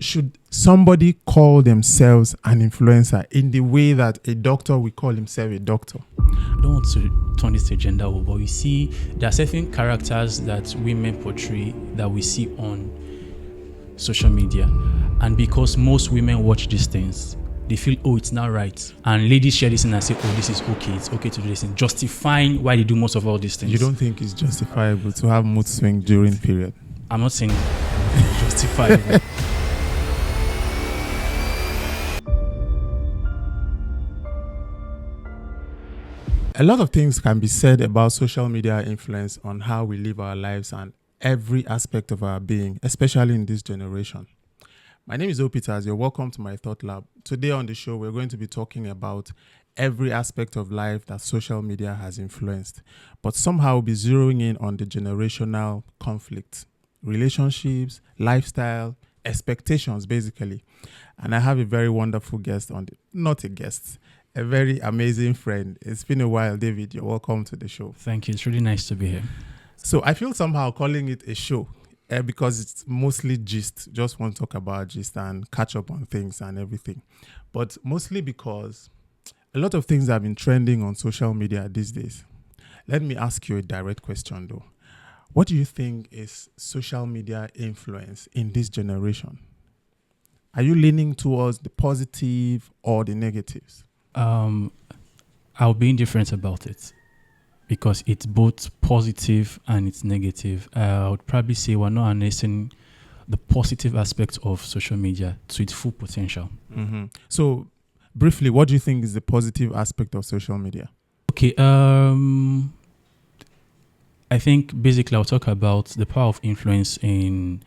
should somebody call themselves an influencer in the way that a doctor will call himself a doctor? I don't want to turn this to gender war, but you see, there are certain characters that women portray that we see on social media. And because most women watch these things, they feel, oh, it's not right. And ladies share this thing and say, oh, this is okay. It's okay to do this thing. Justifying why they do most of all these things. You don't think it's justifiable to have mood swing during period? I'm not saying justifiable. A lot of things can be said about social media influence on how we live our lives and every aspect of our being, especially in this generation. My name is Opitaz. You're welcome to my Thought Lab. Today on the show, we're going to be talking about every aspect of life that social media has influenced, but somehow we'll be zeroing in on the generational conflict, relationships, lifestyle, expectations, basically. And I have a very wonderful guest not a guest, a very amazing friend. It's been a while, David. You're welcome to the show. Thank you. It's really nice to be here. So I feel somehow calling it a show because it's mostly gist. Just want to talk about gist and catch up on things and everything. But mostly because a lot of things have been trending on social media these days. Let me ask you a direct question though. What do you think is social media influence in this generation? Are you leaning towards the positive or the negatives? I'll be indifferent about it because it's both positive and it's negative. I would probably say we're not harnessing the positive aspect of social media to its full potential. Mm-hmm. So, briefly, what do you think is the positive aspect of social media? Okay, I think basically I'll talk about the power of influence in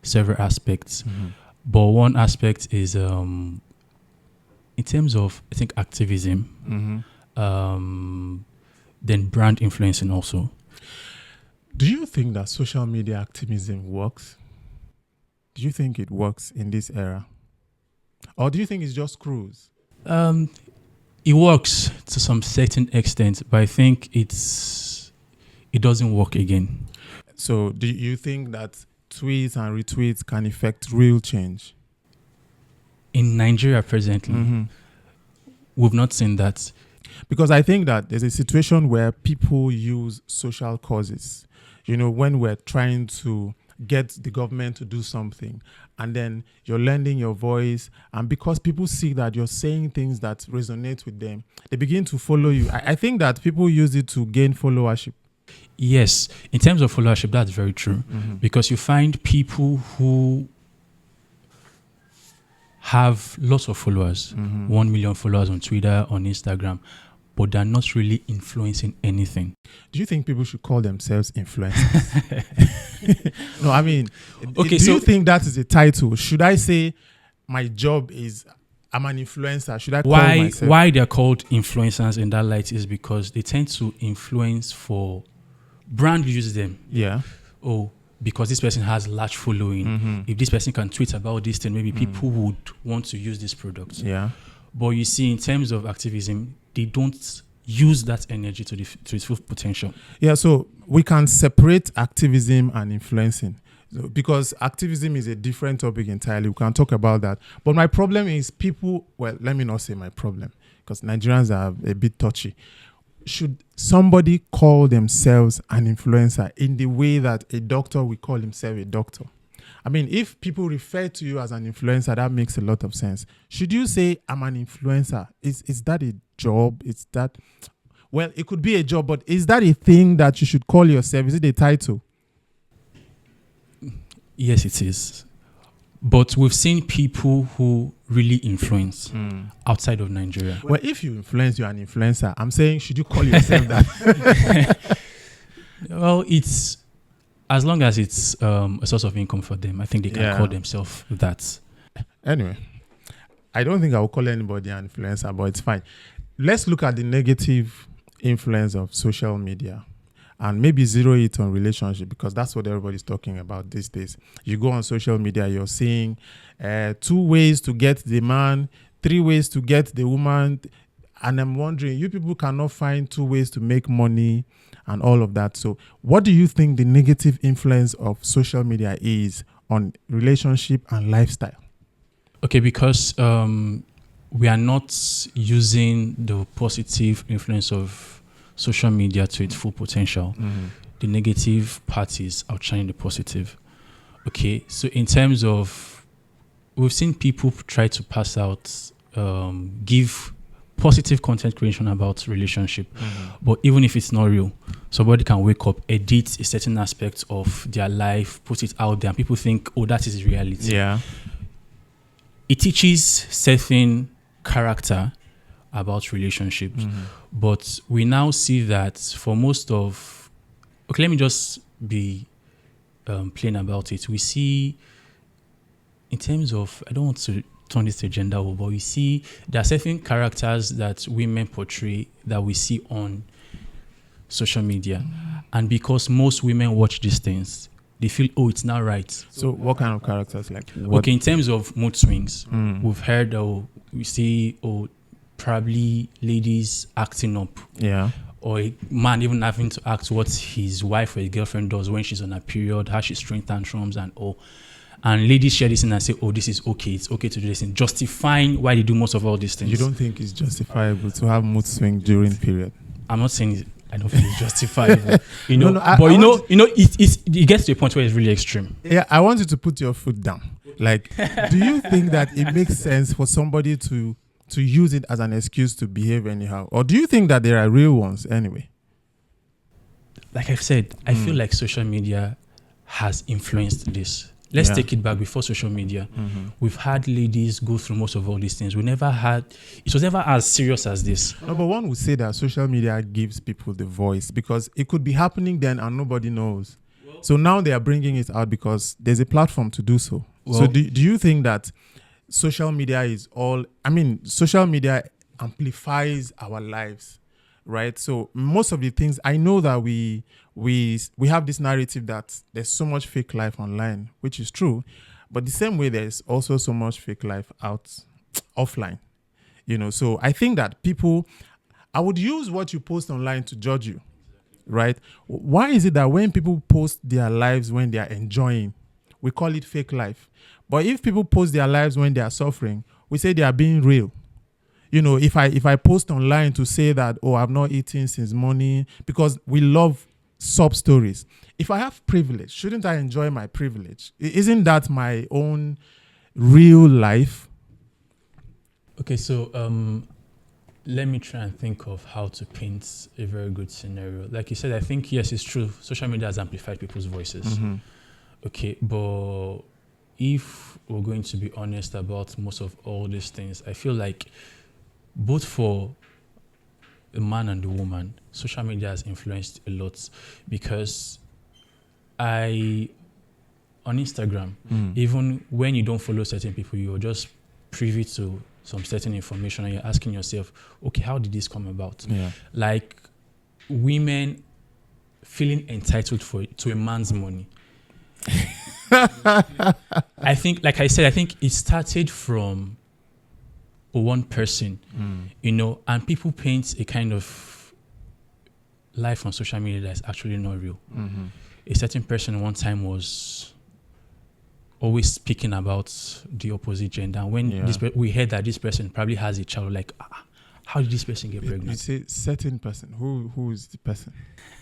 several aspects. Mm-hmm. But one aspect is in terms of, I think, activism, then brand influencing also. Do you think that social media activism works? Do you think it works in this era? Or do you think it's just cruise? It works to some certain extent, but I think it doesn't work again. So do you think that tweets and retweets can effect real change? In Nigeria presently, we've not seen that. Because I think that there's a situation where people use social causes, when we're trying to get the government to do something and then you're lending your voice, and because people see that you're saying things that resonate with them, they begin to follow you. I think that people use it to gain followership. Yes, in terms of followership, that's very true. Because you find people who have lots of followers, 1 million followers on Twitter, on Instagram, but they're not really influencing anything. Do you think people should call themselves influencers? No, I mean, okay, do you think that is a title? Should I say my job is I'm an influencer? Should I call myself? Why they're called influencers in that light is because they tend to influence for brand uses them. Yeah. Oh, because this person has large following. If this person can tweet about this, then maybe people would want to use this product. Yeah. But you see, in terms of activism, they don't use that energy to its full potential. Yeah, so we can separate activism and influencing. So, because activism is a different topic entirely. We can talk about that. But my problem is let me not say my problem, because Nigerians are a bit touchy. Should somebody call themselves an influencer in the way that a doctor will call himself a doctor? I mean, if people refer to you as an influencer, that makes a lot of sense. Should you say, I'm an influencer? Is that a job? Well, it could be a job, but is that a thing that you should call yourself? Is it a title? Yes, it is. But we've seen people who really influence outside of Nigeria. Well, if you influence, you're an influencer. I'm saying, should you call yourself that? Well, it's as long as it's a source of income for them, I think they can call themselves that. Anyway, I don't think I will call anybody an influencer, but it's fine. Let's look at the negative influence of social media and maybe zero it on relationship, because that's what everybody's talking about these days. You go on social media, you're seeing 2 ways to get the man, 3 ways to get the woman. And I'm wondering, you people cannot find 2 ways to make money and all of that. So what do you think the negative influence of social media is on relationship and lifestyle? Okay, because we are not using the positive influence of social media to its full potential. The negative part is outshining the positive. Okay, so in terms of, we've seen people try to pass out, give positive content creation about relationship, but even if it's not real, somebody can wake up, edit a certain aspect of their life, put it out there, and people think, oh, that is reality. Yeah. It teaches certain character about relationships, but we now see that for most of, okay, let me just be plain about it. We see, in terms of, I don't want to turn this to a gender war, but we see there are certain characters that women portray that we see on social media, and because most women watch these things, they feel, oh, it's not right. So what kind of characters? Like what? Okay, in terms of mood swings, we've heard, we see, probably ladies acting up, Yeah. or a man even having to act what his wife or his girlfriend does when she's on her period, how she's throwing tantrums and all. And ladies share this in and say, oh, this is okay, it's okay to do this, and justifying why they do most of all these things. You don't think it's justifiable to have mood swing during period? I'm not saying I don't feel it's justifiable, you know. No, but it gets to a point where it's really extreme. Yeah, I want you to put your foot down. Like, do you think that it makes sense for somebody to use it as an excuse to behave anyhow? Or do you think that there are real ones anyway? Like I've said, I feel like social media has influenced this. Let's take it back. Before social media, we've had ladies go through most of all these things. It was never as serious as this. No, but one would say that social media gives people the voice because it could be happening then and nobody knows. So now they are bringing it out because there's a platform to do so. So do you think that social media social media amplifies our lives, right? So most of the things, I know that we have this narrative that there's so much fake life online, which is true, but the same way there's also so much fake life offline, so I think that I would use what you post online to judge you, right? Why is it that when people post their lives when they are enjoying, we call it fake life, but if people post their lives when they are suffering, we say they are being real? If I post online to say that, oh, I've not eaten since morning, because we love sub stories. If I have privilege, shouldn't I enjoy my privilege? Isn't that my own real life? Okay, so let me try and think of how to paint a very good scenario. Like you said, I think, yes, it's true. Social media has amplified people's voices. Okay, but if we're going to be honest about most of all these things, I feel like both for the man and the woman, social media has influenced a lot, because on Instagram, even when you don't follow certain people, you're just privy to some certain information and you're asking yourself, okay, how did this come about? Yeah. Like women feeling entitled to a man's money. I think, like I said, I think it started from one person, and people paint a kind of life on social media that's actually not real. A certain person one time was always speaking about the opposite gender. When we heard that this person probably has a child, like, how did this person get pregnant? You say certain person. Who is the person?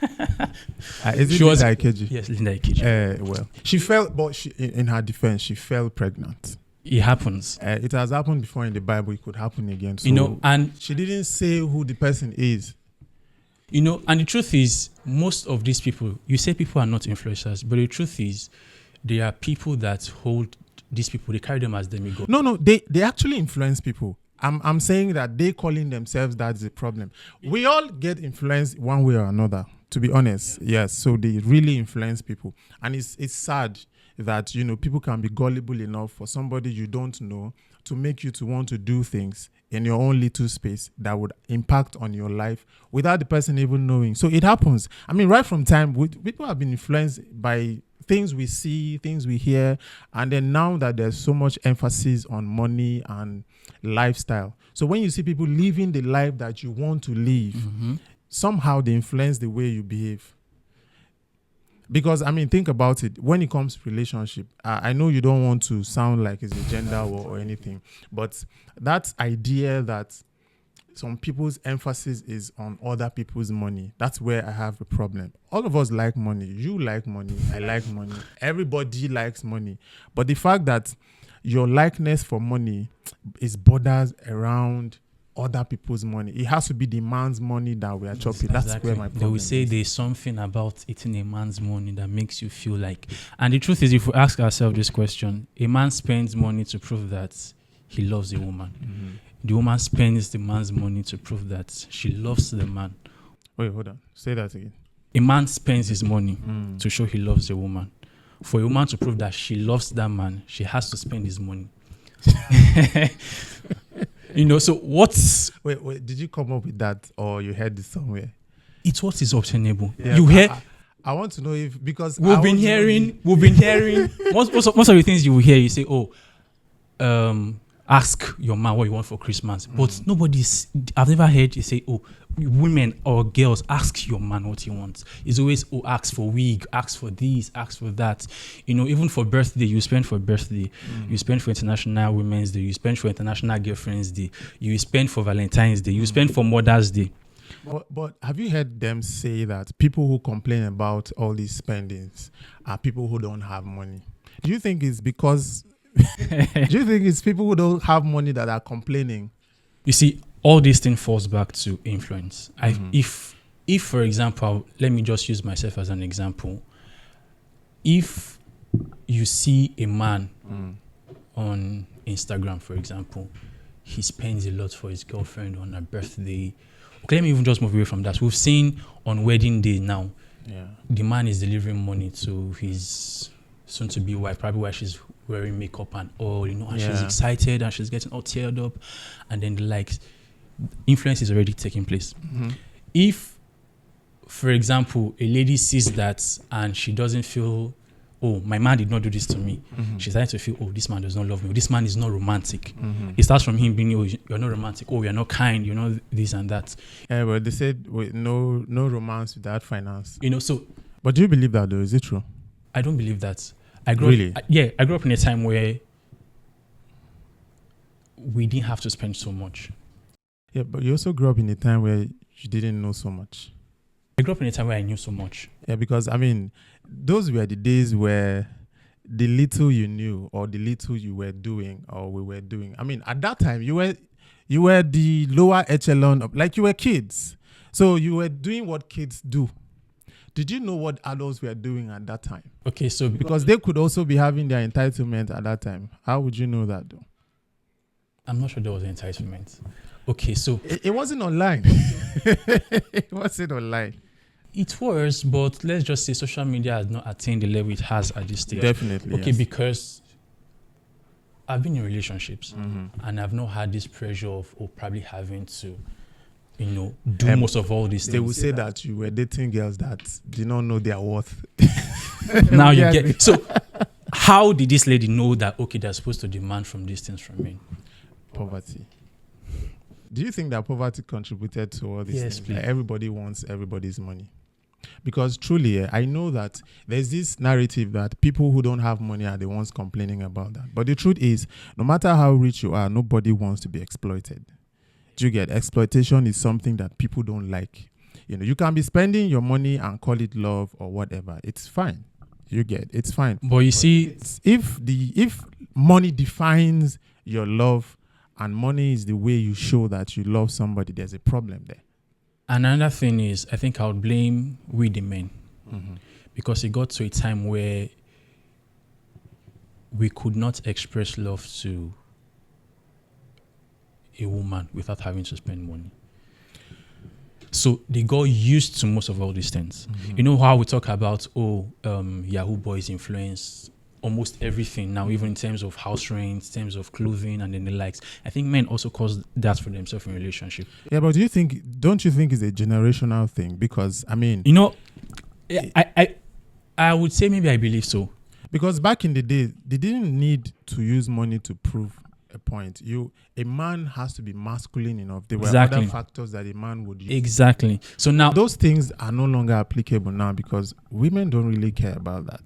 Is it Linda Ikeji? Yes, Linda Ikeji. Well, she fell, but in her defense, she fell pregnant. It happens. It has happened before in the Bible. It could happen again. So, and she didn't say who the person is. And the truth is, most of these people, you say people are not influencers, but the truth is, there are people that hold these people, they carry them as demigods. No, they actually influence people. I'm saying that they calling themselves, that's the problem. We all get influenced one way or another, to be honest. Yes, so they really influence people. And it's sad that, people can be gullible enough for somebody you don't know to make you to want to do things in your own little space that would impact on your life without the person even knowing. So it happens. I mean, right from time, people have been influenced by things we see, things we hear, and then now that there's so much emphasis on money and lifestyle. So when you see people living the life that you want to live, somehow they influence the way you behave. Because I mean, think about it. When it comes to relationship, I know you don't want to sound like it's a gender war or anything, but that idea that some people's emphasis is on other people's money, that's where I have a problem. All of us like money. You like money. I like money. Everybody likes money. But the fact that your likeness for money is borders around other people's money, it has to be the man's money that we are chopping. That's Exactly. where my problem They will say is. there's something about eating a man's money that makes you feel like. And the truth is, if we ask ourselves this question, a man spends money to prove that he loves a woman. Mm-hmm. The woman spends the man's money to prove that she loves the man. Wait, hold on. Say that again. A man spends his money to show he loves a woman. For a woman to prove that she loves that man, she has to spend his money. So what's... Wait, did you come up with that or you heard it somewhere? It's what is obtainable. Yeah, You hear... I want to know if, because We've been hearing most of the things you will hear, you say, ask your man what you want for Christmas. But I've never heard you say, women or girls, ask your man what he wants. It's always, ask for wig, ask for this, ask for that. Even for birthday, you spend for birthday. You spend for International Women's Day. You spend for International Girlfriend's Day. You spend for Valentine's Day. You spend for Mother's Day. But have you heard them say that people who complain about all these spendings are people who don't have money? Do you think it's because... Do you think it's people who don't have money that are complaining? You see, all this thing falls back to influence. If, for example, let me just use myself as an example. If you see a man on Instagram, for example, he spends a lot for his girlfriend on her birthday. Okay, let me even just move away from that. We've seen on wedding day now, the man is delivering money to his soon-to-be wife, probably while she's wearing makeup and all, and she's excited and she's getting all teared up, and then influence is already taking place. If, for example, a lady sees that and she doesn't feel, my man did not do this to me, she's starting to feel, this man does not love me, this man is not romantic. It starts from him being, you're not romantic, you're not kind, this and that. Yeah, but they said no romance without finance. So. But do you believe that though? Is it true? I don't believe that. I grew up in a time where we didn't have to spend so much. Yeah, but you also grew up in a time where you didn't know so much. I grew up in a time where I knew so much. Yeah, because I mean, those were the days where the little you knew or the little you were doing or we were doing. I mean, at that time you were the lower echelon of, like, you were kids. So you were doing what kids do. Did you know what adults were doing at that time? Okay, so because they could also be having their entitlement at that time. How would you know that though? I'm not sure there was entitlement. Okay, so it wasn't online. It wasn't online. It was, but let's just say social media has not attained the level it has at this stage. Definitely. Okay, yes. Because I've been in relationships and I've not had this pressure of probably having to do most of all these things. They will say that you were dating girls that did not know their worth. Now you get... So how did this lady know that, they're supposed to demand from these things from me? Poverty. Do you think that poverty contributed to all these things? Like everybody wants everybody's money. Because truly, I know that there's this narrative that people who don't have money are the ones complaining about that. But the truth is, no matter how rich you are, nobody wants to be exploited. Do you get? Exploitation is something that people don't like. You can be spending your money and call it love or whatever. It's fine. You get? It's fine. But you see, if money defines your love and money is the way you show that you love somebody, there's a problem there. Another thing is, I think I would blame we the men. Because it got to a time where we could not express love to a woman without having to spend money. So they got used to most of all these things. You know how we talk about, Yahoo Boys influence almost everything now, even in terms of house rent, in terms of clothing and then the likes. I think men also cause that for themselves in relationship. Yeah, but don't you think it's a generational thing? Because, I mean... I would say maybe I believe so. Because back in the day, they didn't need to use money to prove a point. A man has to be masculine enough. There were Exactly. other factors that a man would use. Exactly. So now Those things are no longer applicable now because women don't really care about that.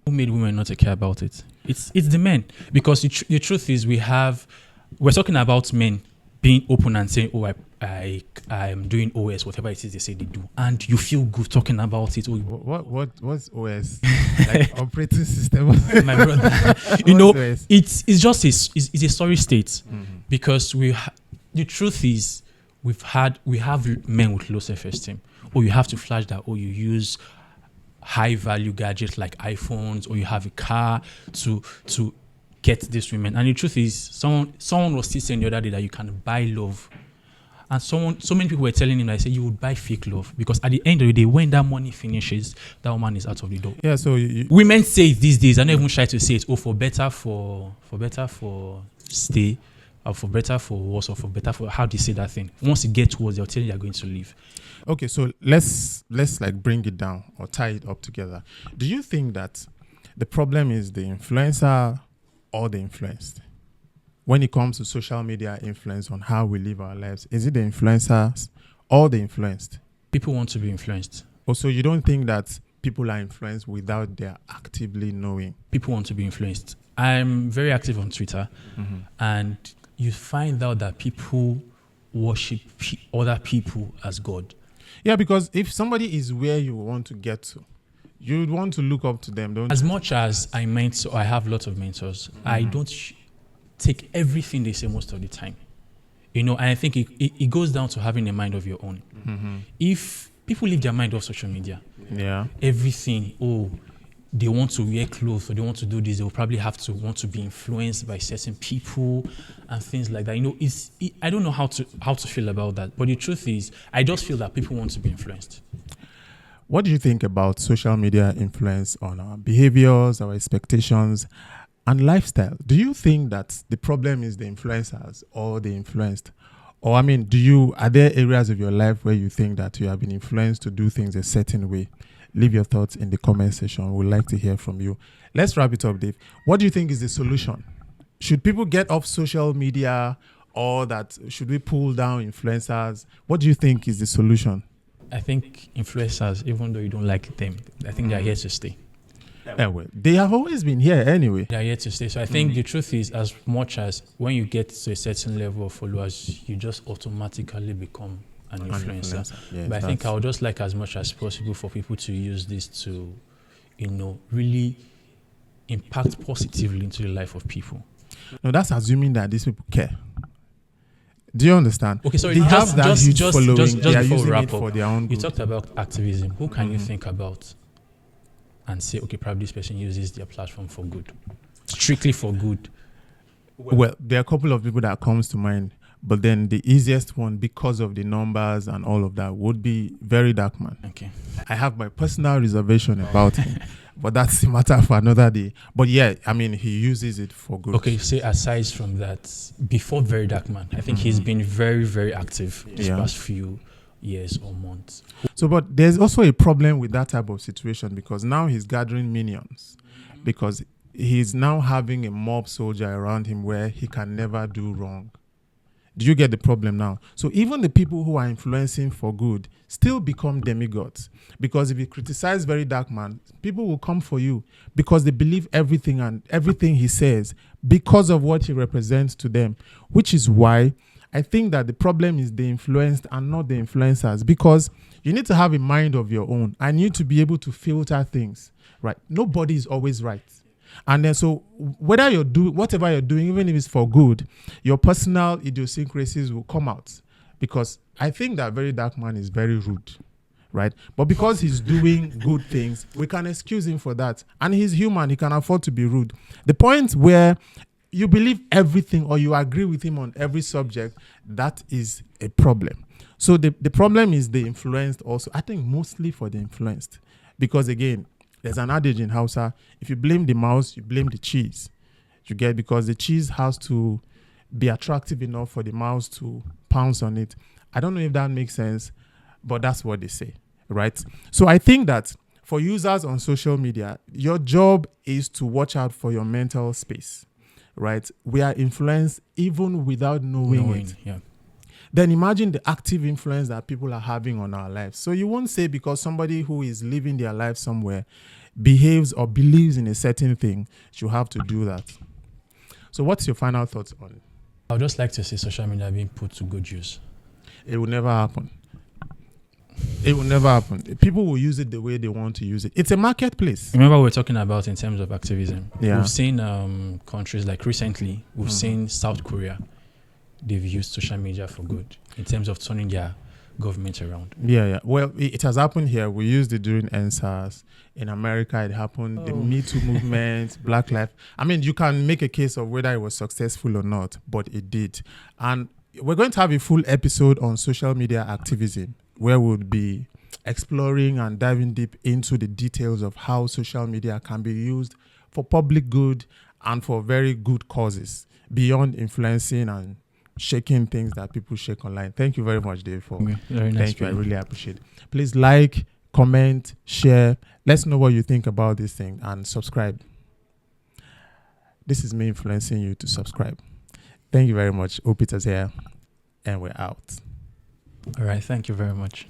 who made women not to care about it? It's the men. Because the truth is we're talking about men being open and saying, oh, I am doing OS, whatever it is they say they do. And you feel good talking about it. Oh, What's OS? Like operating system? my brother. OS? It's just it's a sorry state. Because the truth is we have men with low self-esteem. Or you have to flash that, or you use high value gadgets like iPhones, or you have a car to get these women. And the truth is, someone was still saying the other day that you can buy love. And so many people were telling him, I say you would buy fake love, because at the end of the day, when that money finishes, that woman is out of the door. Yeah. So Women say it these days. I don't even try to say it. Oh, for better for stay, or for better for worse, or for better for how do you say that thing? Once it gets worse, they'll tell you they're going to leave. okay. So let's like bring it down or tie it up together. Do you think that the problem is the influencer or the influenced? When it comes to social media influence on how we live our lives, is it the influencers or the influenced? People want to be influenced. Also, you don't think that people are influenced without their actively knowing? People want to be influenced. I'm very active on Twitter, and you find out that people worship other people as God. Yeah, because if somebody is where you want to get to, you'd want to look up to them, don't As you? much as I have lots of mentors, I don't take everything they say most of the time. And I think it goes down to having a mind of your own. If people leave their mind off social media, Yeah. everything, they want to wear clothes or they want to do this, they'll probably have to want to be influenced by certain people and things like that. I don't know how to feel about that. But the truth is, I just feel that people want to be influenced. What do you think about social media influence on our behaviors, our expectations, and lifestyle? Do you think that the problem is the influencers or the influenced? Or, are there areas of your life where you think that you have been influenced to do things a certain way? Leave your thoughts in the comment section. We'd like to hear from you. Let's wrap it up, Dave. What do you think is the solution? Should people get off social media, or should we pull down influencers? What do you think is the solution? I think influencers, even though you don't like them, I think they're here to stay. Well, they have always been here anyway. They're here to stay. So I think the truth is, as much as when you get to a certain level of followers, you just automatically become an influencer. Yes, but I think I would just like as much as possible for people to use this to, really impact positively into the life of people. No, that's assuming that these people care. Do you understand? Okay, sorry. They have that huge following. Just They are before we using wrap it up, for their own you good. talked about activism. Who can you think about and say, okay, probably this person uses their platform for good, strictly for good? Well, there are a couple of people that comes to mind, but then the easiest one, because of the numbers and all of that, would be Very Dark Man. Okay. I have my personal reservation about him, but that's a matter for another day. But yeah, he uses it for good. Okay, say aside from that, before Very Dark Man, I think he's been very, very active this past few years or months. So, but there's also a problem with that type of situation, because now he's gathering minions, because he's now having a mob soldier around him where he can never do wrong. Do you get the problem now? So even the people who are influencing for good still become demigods, because if you criticize Very Dark Man, people will come for you because they believe everything he says because of what he represents to them, which is why I think that the problem is the influenced and not the influencers, because you need to have a mind of your own and you need to be able to filter things, right? Nobody is always right. And then so whatever you're doing, even if it's for good, your personal idiosyncrasies will come out. Because I think that Very Dark Man is very rude, right? But because he's doing good things, we can excuse him for that. And he's human, he can afford to be rude. The point where you believe everything or you agree with him on every subject, that is a problem. So the problem is the influenced also. I think mostly for the influenced. Because again, there's an adage in Hausa, if you blame the mouse, you blame the cheese. You get, because the cheese has to be attractive enough for the mouse to pounce on it. I don't know if that makes sense, but that's what they say, right? So I think that for users on social media, your job is to watch out for your mental space, right? We are influenced even without knowing it. Yeah. Then imagine the active influence that people are having on our lives. So you won't say because somebody who is living their life somewhere behaves or believes in a certain thing, you have to do that. So what's your final thoughts on it? I would just like to see social media being put to good use. It will never happen. It will never happen. People will use it the way they want to use it. It's a marketplace. Remember we were talking about in terms of activism. Yeah. We've seen countries like recently, we've seen South Korea. They've used social media for good in terms of turning their government around. Yeah. Well, it has happened here. We used it during NSAS. In America, it happened. The Me Too movement, Black Lives. I mean, you can make a case of whether it was successful or not, but it did. And we're going to have a full episode on social media activism where we'll be exploring and diving deep into the details of how social media can be used for public good and for very good causes beyond influencing and shaking things that people shake online. Thank you very much, Dave, for very nice. Thank you. I really appreciate it. Please like, comment, share. Let's know what you think about this thing and subscribe. This is me influencing you to subscribe. Thank you very much. Peter's here, and we're out. All right. Thank you very much.